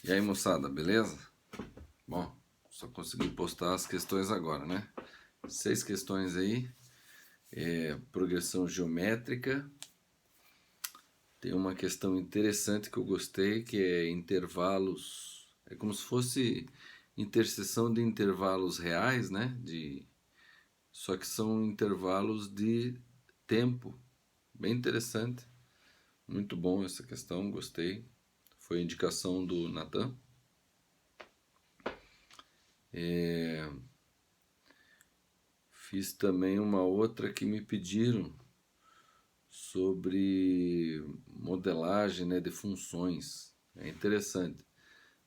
E aí, moçada, beleza? Bom, só consegui postar as questões agora, né? 6 questões aí. Progressão geométrica. Tem uma questão interessante que eu gostei, que é intervalos. É como se fosse interseção de intervalos reais, né? Só que são intervalos de tempo. Bem interessante. Muito bom essa questão, gostei. Foi a indicação do Natan. Fiz também uma outra que me pediram sobre modelagem, né, de funções. É interessante.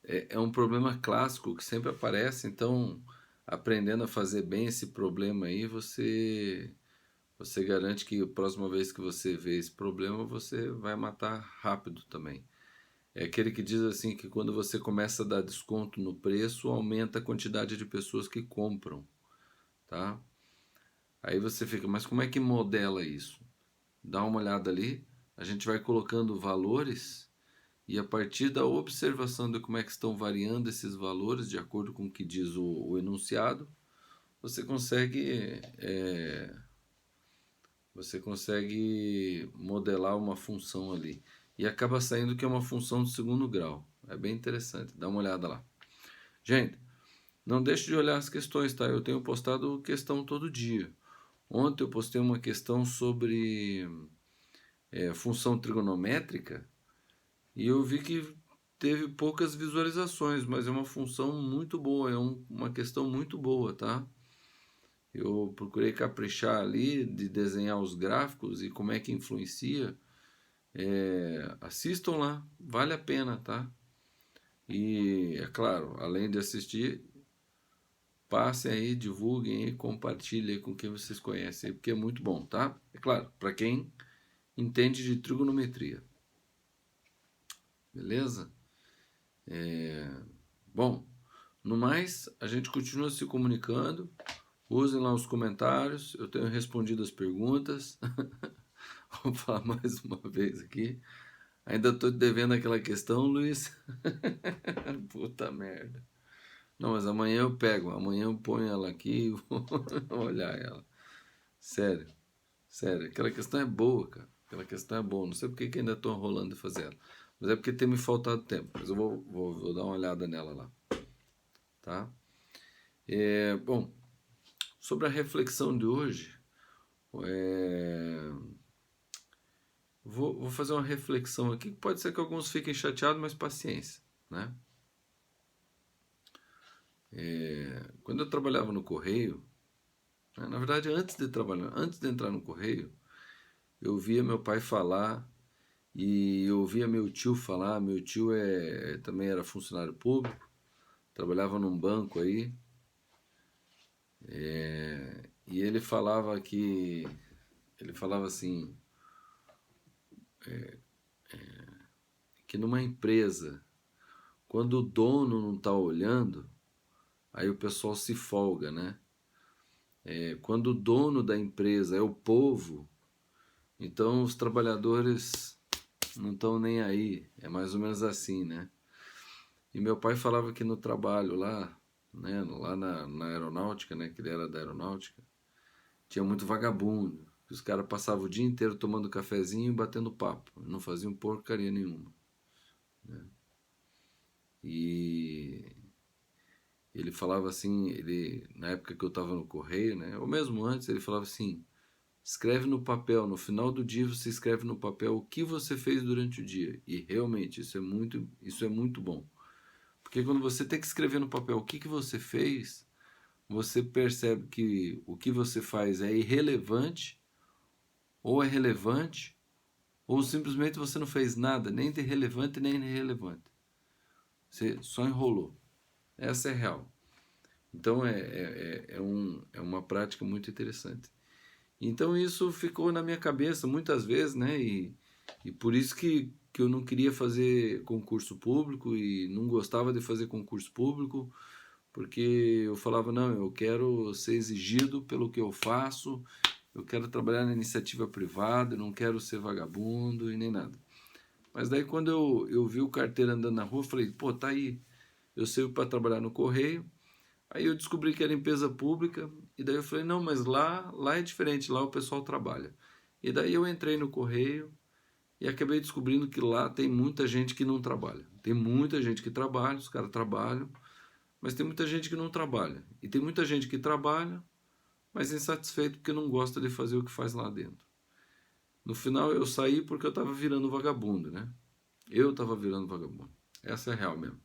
É um problema clássico que sempre aparece, então aprendendo a fazer bem esse problema aí, você garante que a próxima vez que você vê esse problema, você vai matar rápido também. É aquele que diz assim que quando você começa a dar desconto no preço, aumenta a quantidade de pessoas que compram, tá? Aí você fica, mas como é que modela isso? Dá uma olhada ali, a gente vai colocando valores e a partir da observação de como é que estão variando esses valores, de acordo com o que diz o enunciado, você consegue, é, você consegue modelar uma função ali. E acaba saindo que é uma função de segundo grau. É bem interessante, dá uma olhada lá. Gente, não deixe de olhar as questões, tá? Eu tenho postado questão todo dia. Ontem eu postei uma questão sobre função trigonométrica e eu vi que teve poucas visualizações, mas é uma função muito boa, uma questão muito boa, tá? Eu procurei caprichar ali de desenhar os gráficos e como é que influencia. Assistam lá, vale a pena, tá? E é claro, além de assistir, passem aí, divulguem aí, compartilhem aí com quem vocês conhecem, porque é muito bom, tá? É claro, para quem entende de trigonometria, beleza? Bom, no mais, a gente continua se comunicando. Usem lá os comentários, eu tenho respondido as perguntas. Vou falar mais uma vez aqui. Ainda estou devendo aquela questão, Luiz. Puta merda. Não, mas amanhã eu pego, amanhã eu ponho ela aqui e vou olhar ela. Sério, sério. Aquela questão é boa, cara. Aquela questão é boa. Não sei porque que ainda estou enrolando de fazer ela. Mas é porque tem me faltado tempo. Mas eu vou dar uma olhada nela lá. Tá? Bom, sobre a reflexão de hoje, é, vou fazer uma reflexão aqui. Pode ser que alguns fiquem chateados, mas paciência, né? Quando eu trabalhava no correio, né, na verdade antes de entrar no correio, eu via meu pai falar e eu via meu tio falar. Meu tio também era funcionário público, trabalhava num banco aí, e ele falava assim que numa empresa, quando o dono não está olhando, aí o pessoal se folga, né? Quando o dono da empresa é o povo, então os trabalhadores não estão nem aí. É mais ou menos assim, né? E meu pai falava que no trabalho lá, né, lá na aeronáutica, né, que ele era da aeronáutica, tinha muito vagabundo. Os caras passavam o dia inteiro tomando cafezinho e batendo papo. Não faziam porcaria nenhuma. E ele falava assim, na época que eu estava no correio, né, ou mesmo antes, ele falava assim: escreve no papel, no final do dia você escreve no papel o que você fez durante o dia. E realmente isso é muito bom. Porque quando você tem que escrever no papel o que você fez, você percebe que o que você faz é irrelevante, ou é relevante, ou simplesmente você não fez nada, nem de relevante nem de irrelevante. Você só enrolou. Essa é real. Então é uma prática muito interessante. Então isso ficou na minha cabeça muitas vezes, né? E por isso que eu não queria fazer concurso público e não gostava de fazer concurso público, porque eu falava, não, eu quero ser exigido pelo que eu faço, eu quero trabalhar na iniciativa privada, eu não quero ser vagabundo e nem nada. Mas daí quando eu vi o carteiro andando na rua, eu falei, pô, tá aí, eu sirvo para trabalhar no correio. Aí eu descobri que era empresa pública, e daí eu falei, não, mas lá é diferente, lá o pessoal trabalha. E daí eu entrei no correio e acabei descobrindo que lá tem muita gente que não trabalha. Tem muita gente que trabalha, os caras trabalham, mas tem muita gente que não trabalha. E tem muita gente que trabalha, mas insatisfeito porque não gosta de fazer o que faz lá dentro. No final eu saí porque eu estava virando vagabundo, né? Eu estava virando vagabundo. Essa é a real mesmo.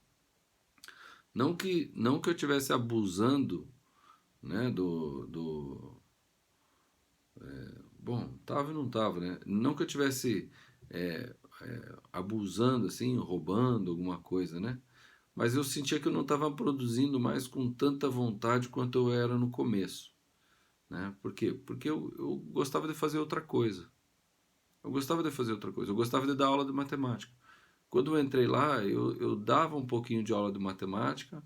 Não que eu estivesse abusando, né, bom, tava e não tava, né? Não que eu estivesse abusando, assim, roubando alguma coisa, né? Mas eu sentia que eu não estava produzindo mais com tanta vontade quanto eu era no começo, né? Por quê? Porque eu gostava de fazer outra coisa. Eu gostava de fazer outra coisa. Eu gostava de dar aula de matemática. Quando eu entrei lá, eu dava um pouquinho de aula de matemática.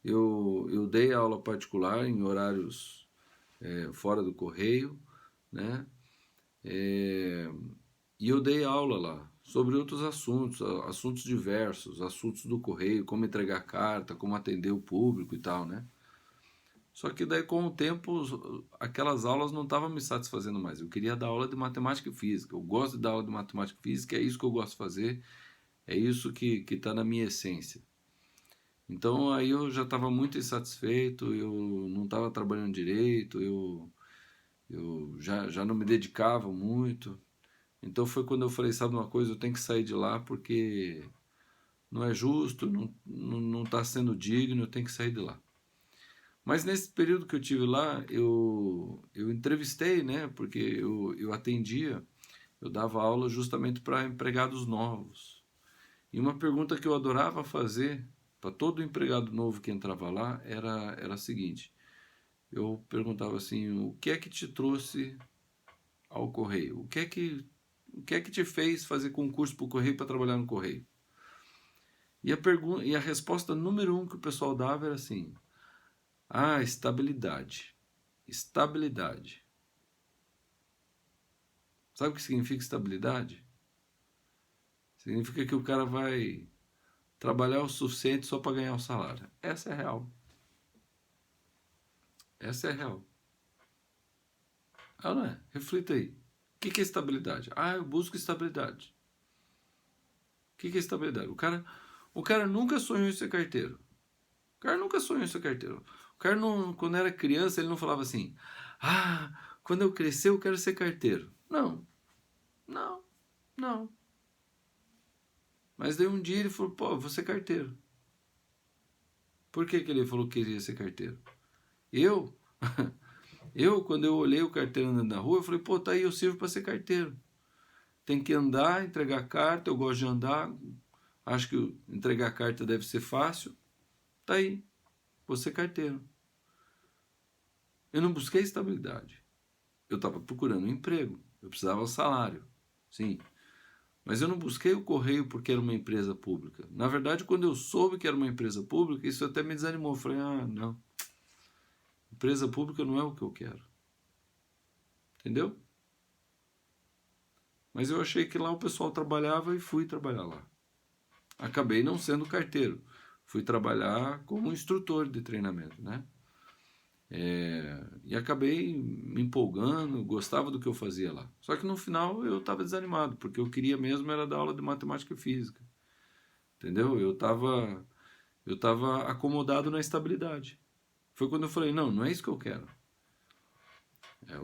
Eu dei aula particular em horários fora do correio, né? É, e eu dei aula lá sobre outros assuntos, assuntos diversos, assuntos do correio, como entregar carta, como atender o público e tal, né? Só que daí com o tempo aquelas aulas não estavam me satisfazendo mais. Eu queria dar aula de matemática e física. Eu gosto de dar aula de matemática e física, é isso que eu gosto de fazer, é isso que está na minha essência. Então aí eu já estava muito insatisfeito, eu não estava trabalhando direito, eu já não me dedicava muito. Então foi quando eu falei, sabe uma coisa, eu tenho que sair de lá porque não é justo, não está sendo digno, eu tenho que sair de lá. Mas nesse período que eu tive lá, eu entrevistei, né? Porque eu atendia, eu dava aula justamente para empregados novos. E uma pergunta que eu adorava fazer para todo empregado novo que entrava lá era a seguinte: eu perguntava assim, o que é que te trouxe ao correio? O que é que te fez fazer concurso para o correio para trabalhar no correio? E a resposta número um que o pessoal dava era assim: ah, estabilidade. Estabilidade. Sabe o que significa estabilidade? Significa que o cara vai trabalhar o suficiente só para ganhar o salário. Essa é real. Essa é real. Ah, não é? Reflita aí. O que é estabilidade? Ah, eu busco estabilidade. O que é estabilidade? O cara nunca sonhou em ser carteiro. O cara nunca sonhou em ser carteiro. O cara, não, quando era criança, ele não falava assim: ah, quando eu crescer eu quero ser carteiro. Não, não, não. Mas daí um dia ele falou: pô, vou ser carteiro. Por que ele falou que queria ser carteiro? Eu, quando eu olhei o carteiro andando na rua, eu falei: pô, tá aí, eu sirvo para ser carteiro. Tem que andar, entregar carta, eu gosto de andar. Acho que entregar carta deve ser fácil. Tá aí, vou ser carteiro. Eu não busquei estabilidade. Eu estava procurando um emprego. Eu precisava de salário. Sim. Mas eu não busquei o correio porque era uma empresa pública. Na verdade, quando eu soube que era uma empresa pública, isso até me desanimou. Eu falei, ah, não. Empresa pública não é o que eu quero. Entendeu? Mas eu achei que lá o pessoal trabalhava e fui trabalhar lá. Acabei não sendo carteiro. Fui trabalhar como instrutor de treinamento, né? E acabei me empolgando, gostava do que eu fazia lá. Só que no final eu estava desanimado, porque eu queria mesmo era dar aula de matemática e física. Entendeu? Eu tava acomodado na estabilidade. Foi quando eu falei, não, não é isso que eu quero.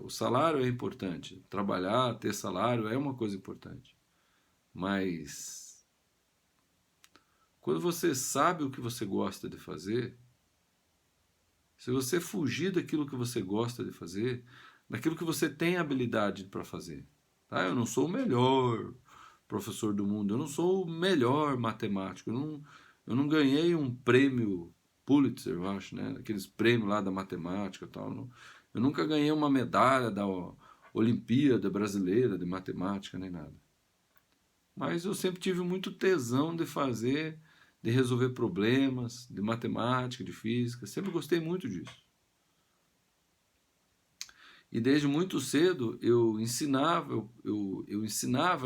O salário é importante. Trabalhar, ter salário é uma coisa importante. Mas quando você sabe o que você gosta de fazer, se você fugir daquilo que você gosta de fazer, daquilo que você tem habilidade para fazer, tá? Eu não sou o melhor professor do mundo, eu não sou o melhor matemático, eu não ganhei um prêmio Pulitzer, eu acho, né? Aqueles prêmios lá da matemática e tal. Eu nunca ganhei uma medalha da Olimpíada Brasileira de Matemática, nem nada. Mas eu sempre tive muito tesão de fazer, de resolver problemas, de matemática, de física. Sempre gostei muito disso. E desde muito cedo eu ensinava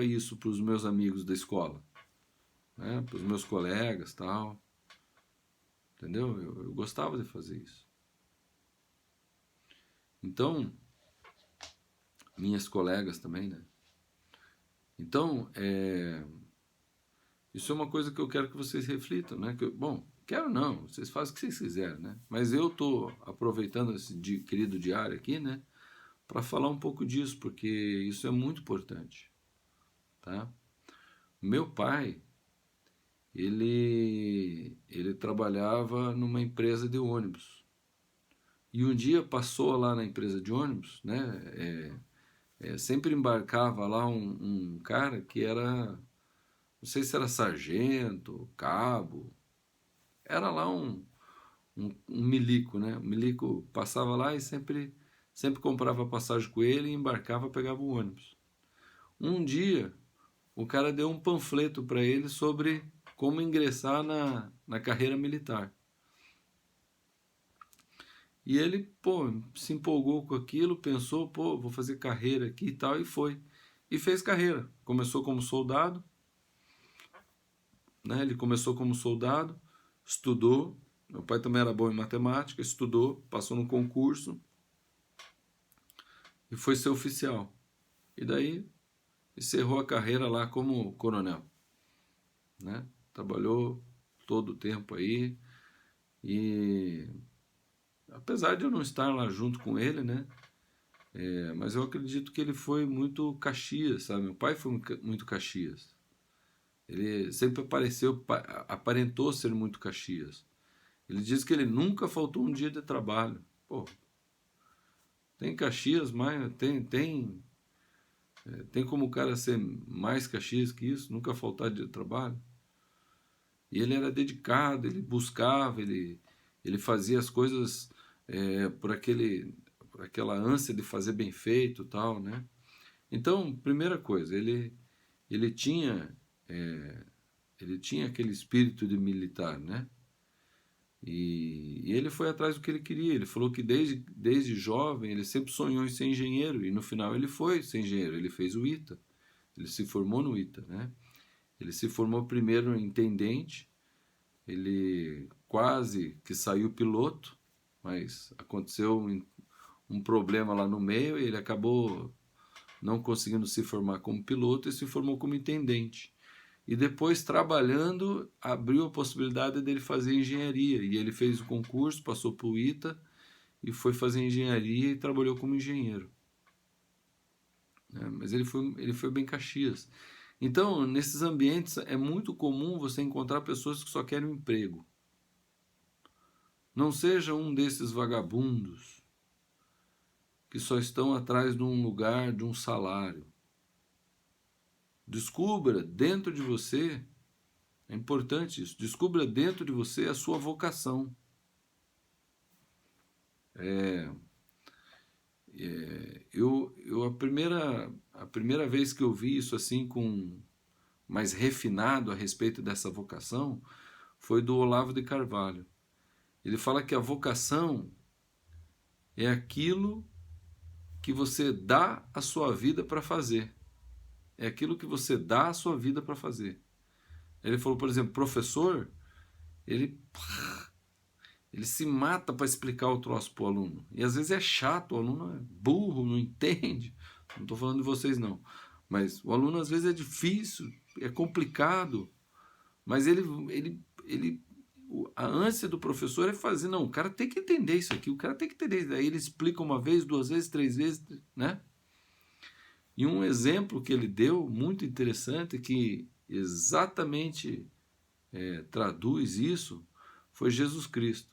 isso para os meus amigos da escola. né, para os meus colegas, tal. Entendeu? Eu gostava de fazer isso. Então, minhas colegas também, né? Então, isso é uma coisa que eu quero que vocês reflitam, né? Bom, quero não, vocês fazem o que vocês quiserem, né? Mas eu estou aproveitando esse querido diário aqui, né? Para falar um pouco disso, porque isso é muito importante, tá? Meu pai, ele trabalhava numa empresa de ônibus. E um dia passou lá na empresa de ônibus, né? Sempre embarcava lá um cara que era, não sei se era sargento, cabo, era lá um milico, né? O milico passava lá e sempre comprava passagem com ele e embarcava, pegava o ônibus. Um dia, o cara deu um panfleto para ele sobre como ingressar na carreira militar. E ele, pô, se empolgou com aquilo, pensou, pô, vou fazer carreira aqui e tal, e foi. E fez carreira. Começou como soldado, né? Ele começou como soldado, estudou. Meu pai também era bom em matemática, estudou, passou no concurso e foi ser oficial. E daí encerrou a carreira lá como coronel, né? Trabalhou todo o tempo aí e apesar de eu não estar lá junto com ele, né? Mas eu acredito que ele foi muito Caxias, sabe? Meu pai foi muito Caxias. Ele sempre aparentou ser muito Caxias. Ele diz que ele nunca faltou um dia de trabalho. Pô, tem Caxias, mas tem como o cara ser mais Caxias que isso, nunca faltar dia de trabalho. E ele era dedicado, ele buscava, ele fazia as coisas por aquela ânsia de fazer bem feito, tal, né? Então, primeira coisa, ele tinha ele tinha aquele espírito de militar, né? E ele foi atrás do que ele queria. Ele falou que desde jovem ele sempre sonhou em ser engenheiro e no final ele foi ser engenheiro. Ele fez o ITA, ele se formou no ITA, né? Ele se formou primeiro em intendente, ele quase que saiu piloto, mas aconteceu um problema lá no meio e ele acabou não conseguindo se formar como piloto e se formou como intendente. E depois, trabalhando, abriu a possibilidade dele fazer engenharia. E ele fez o concurso, passou para o ITA e foi fazer engenharia e trabalhou como engenheiro. Mas ele foi bem Caxias. Então, nesses ambientes, é muito comum você encontrar pessoas que só querem um emprego. Não seja um desses vagabundos que só estão atrás de um lugar, de um salário. Descubra dentro de você, é importante isso, descubra dentro de você a sua vocação. A primeira vez que eu vi isso assim com mais refinado a respeito dessa vocação foi do Olavo de Carvalho. Ele fala que a vocação é aquilo que você dá a sua vida para fazer. É aquilo que você dá a sua vida para fazer. Ele falou, por exemplo, professor, ele se mata para explicar o troço para o aluno. E às vezes é chato, o aluno é burro, não entende. Não estou falando de vocês, não. Mas o aluno às vezes é difícil, é complicado. Mas a ânsia do professor é fazer, não, o cara tem que entender isso aqui, o cara tem que entender isso. Daí ele explica uma vez, duas vezes, três vezes, né? E um exemplo que ele deu, muito interessante, que exatamente traduz isso, foi Jesus Cristo.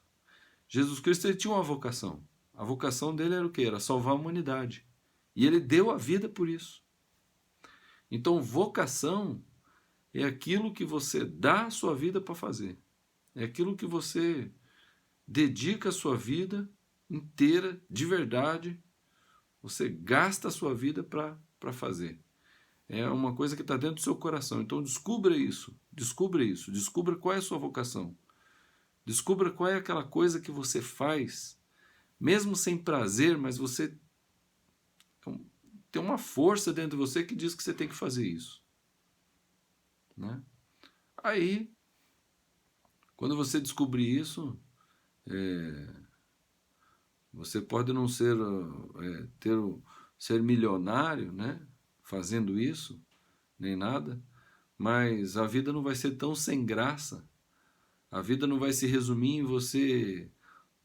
Jesus Cristo ele tinha uma vocação. A vocação dele era o quê? Era salvar a humanidade. E ele deu a vida por isso. Então, vocação é aquilo que você dá a sua vida para fazer. É aquilo que você dedica a sua vida inteira, de verdade. Você gasta a sua vida para fazer. É uma coisa que está dentro do seu coração. Então, descubra isso. Descubra qual é a sua vocação. Descubra qual é aquela coisa que você faz, mesmo sem prazer, mas você tem uma força dentro de você que diz que você tem que fazer isso. Né? Aí, quando você descobrir isso, você pode não ser milionário, né, fazendo isso, nem nada, mas a vida não vai ser tão sem graça. A vida não vai se resumir em você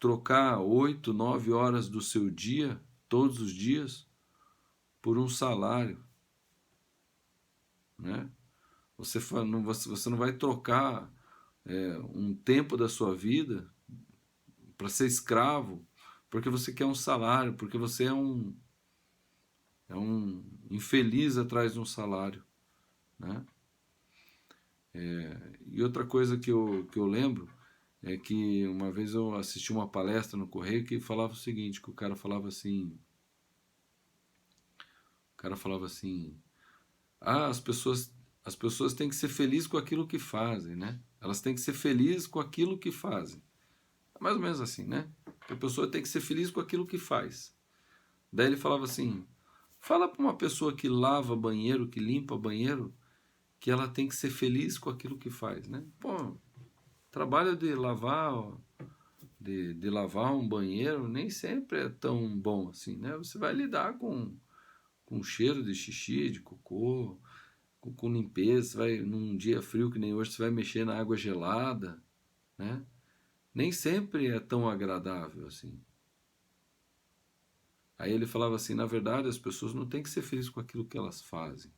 trocar 8, 9 horas do seu dia, todos os dias, por um salário, né? Você não vai trocar um tempo da sua vida para ser escravo, porque você quer um salário, porque você é um infeliz atrás de um salário, né? E outra coisa que eu lembro é que uma vez eu assisti uma palestra no Correio que falava o seguinte, que o cara falava assim, as pessoas têm que ser felizes com aquilo que fazem, né? Elas têm que ser felizes com aquilo que fazem. É mais ou menos assim, né? A pessoa tem que ser feliz com aquilo que faz. Daí ele falava assim, fala para uma pessoa que lava banheiro, que limpa banheiro, que ela tem que ser feliz com aquilo que faz, né? Pô, trabalho de lavar um banheiro nem sempre é tão bom assim, né? Você vai lidar com cheiro de xixi, de cocô, com limpeza, você vai, num dia frio que nem hoje, você vai mexer na água gelada, né? Nem sempre é tão agradável assim. Aí ele falava assim, na verdade as pessoas não têm que ser felizes com aquilo que elas fazem.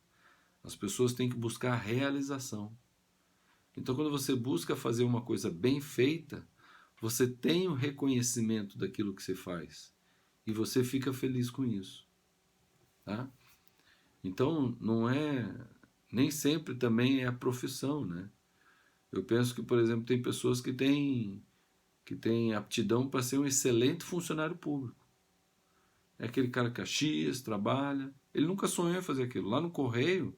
As pessoas têm que buscar a realização. Então quando você busca fazer uma coisa bem feita, você tem o reconhecimento daquilo que você faz. E você fica feliz com isso. Tá? Então nem sempre também é a profissão, né? Eu penso que, por exemplo, tem pessoas que têm aptidão para ser um excelente funcionário público. É aquele cara que Caxias, trabalha. Ele nunca sonhou em fazer aquilo. Lá no Correio,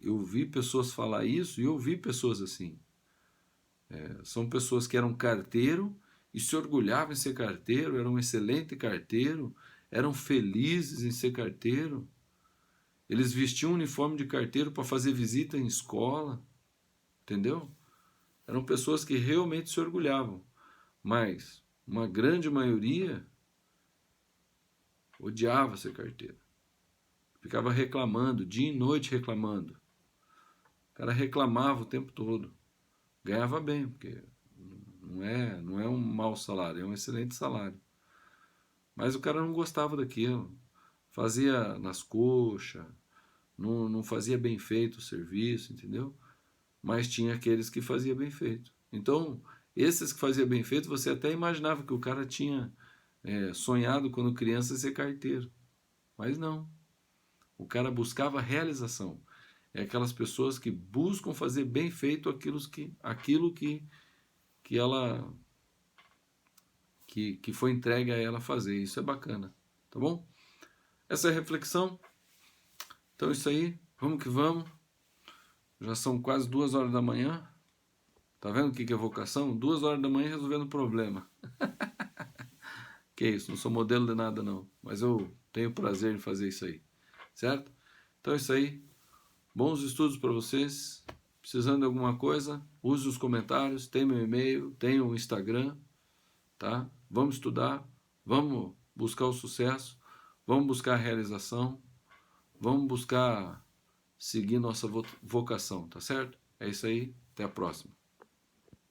eu vi pessoas falar isso e eu vi pessoas assim. São pessoas que eram carteiro e se orgulhavam em ser carteiro, eram um excelente carteiro, eram felizes em ser carteiro. Eles vestiam um uniforme de carteiro para fazer visita em escola, entendeu? Eram pessoas que realmente se orgulhavam, mas uma grande maioria odiava ser carteiro. Ficava reclamando, dia e noite reclamando. O cara reclamava o tempo todo. Ganhava bem, porque não é um mau salário, é um excelente salário. Mas o cara não gostava daquilo. Fazia nas coxas, não fazia bem feito o serviço, entendeu? Mas tinha aqueles que fazia bem feito. Então, esses que fazia bem feito, você até imaginava que o cara tinha sonhado quando criança ser carteiro. Mas não. O cara buscava realização. É aquelas pessoas que buscam fazer bem feito aquilo que foi entregue a ela fazer. Isso é bacana, tá bom? Essa é a reflexão. Então é isso aí, vamos que vamos. Já são quase 2 horas da manhã. Tá vendo o que é vocação? 2 horas da manhã resolvendo problema. Que isso, não sou modelo de nada não, mas eu tenho prazer em fazer isso aí, certo? Então é isso aí. Bons estudos para vocês. Precisando de alguma coisa, use os comentários, tem meu e-mail, tem o Instagram, tá? Vamos estudar, vamos buscar o sucesso, vamos buscar a realização, vamos buscar seguir nossa vocação, tá certo? É isso aí, até a próxima.